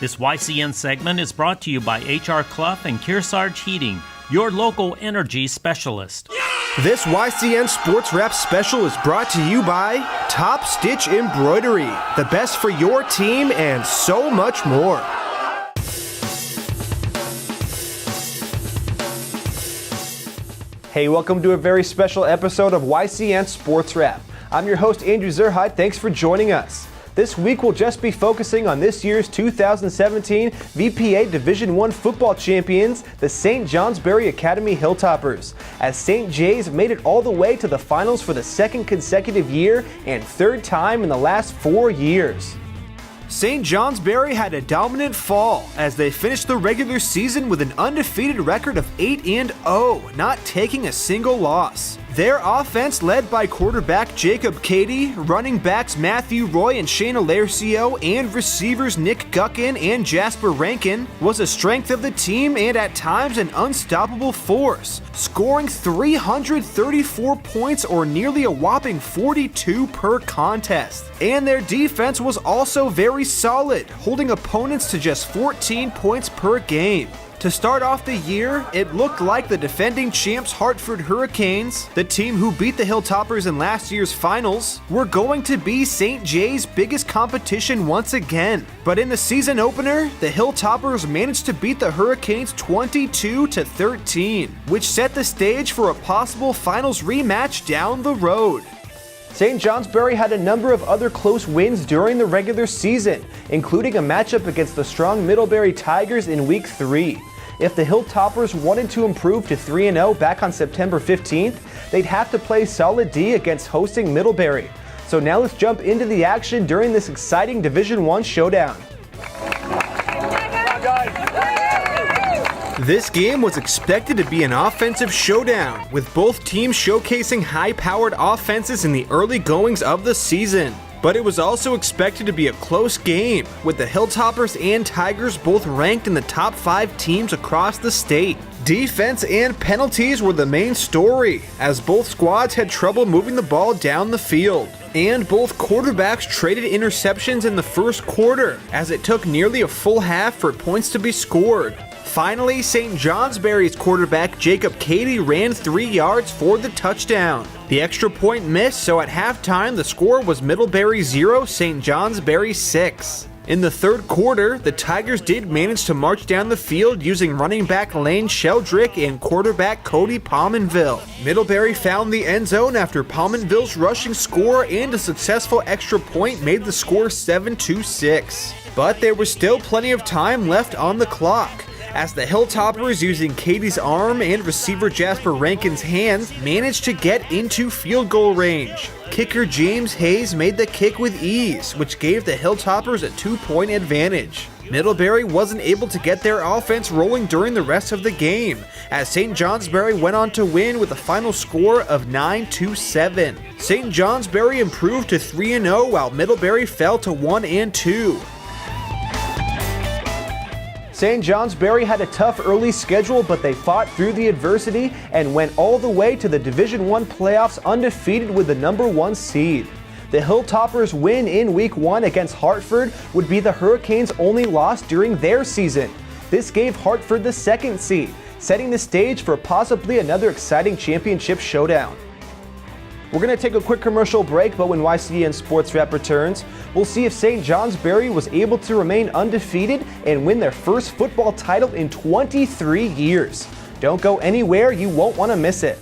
This YCN segment is brought to you by H.R. Clough and Kearsarge Heating, your local energy specialist. This YCN Sports Wrap special is brought to you by Top Stitch Embroidery, the best for your team and so much more. Hey, welcome to a very special episode of YCN Sports Wrap. I'm your host, Andrew Zerhut. Thanks for joining us. This week we'll just be focusing on this year's 2017 VPA Division I football champions, the St. Johnsbury Academy Hilltoppers, as St. J's made it all the way to the finals for the second consecutive year and third time in the last 4 years. St. Johnsbury had a dominant fall as they finished the regular season with an undefeated record of 8-0, not taking a single loss. Their offense, led by quarterback Jacob Cady, running backs Matthew Roy and Shane Alercio, and receivers Nick Guckin and Jasper Rankin, was a strength of the team and at times an unstoppable force, scoring 334 points or nearly a whopping 42 per contest. And their defense was also very solid, holding opponents to just 14 points per game. To start off the year, it looked like the defending champs Hartford Hurricanes, the team who beat the Hilltoppers in last year's finals, were going to be St. J's biggest competition once again. But in the season opener, the Hilltoppers managed to beat the Hurricanes 22-13, which set the stage for a possible finals rematch down the road. St. Johnsbury had a number of other close wins during the regular season, including a matchup against the strong Middlebury Tigers in Week 3. If the Hilltoppers wanted to improve to 3-0 back on September 15th, they'd have to play solid D against hosting Middlebury. So now let's jump into the action during this exciting Division I showdown. This game was expected to be an offensive showdown, with both teams showcasing high-powered offenses in the early goings of the season. But it was also expected to be a close game, with the Hilltoppers and Tigers both ranked in the top 5 teams across the state. Defense and penalties were the main story, as both squads had trouble moving the ball down the field. And both quarterbacks traded interceptions in the first quarter, as it took nearly a full half for points to be scored. Finally, St. Johnsbury's quarterback Jacob Cady ran 3 yards for the touchdown. The extra point missed, so at halftime the score was Middlebury 0, St. Johnsbury 6. In the third quarter, the Tigers did manage to march down the field using running back Lane Sheldrick and quarterback Cody Palmenville. Middlebury found the end zone after Palmenville's rushing score and a successful extra point made the score 7-6. But there was still plenty of time left on the clock, as the Hilltoppers, using Cady's arm and receiver Jasper Rankin's hands, managed to get into field goal range. Kicker James Hayes made the kick with ease, which gave the Hilltoppers a 2-point advantage. Middlebury wasn't able to get their offense rolling during the rest of the game, as St. Johnsbury went on to win with a final score of 9-7. St. Johnsbury improved to 3-0 while Middlebury fell to 1-2. St. Johnsbury had a tough early schedule, but they fought through the adversity and went all the way to the Division I playoffs undefeated with the number 1 seed. The Hilltoppers' win in Week 1 against Hartford would be the Hurricanes' only loss during their season. This gave Hartford the 2nd seed, setting the stage for possibly another exciting championship showdown. We're going to take a quick commercial break, but when YCN Sports Wrap returns, we'll see if St. Johnsbury was able to remain undefeated and win their first football title in 23 years. Don't go anywhere, you won't want to miss it.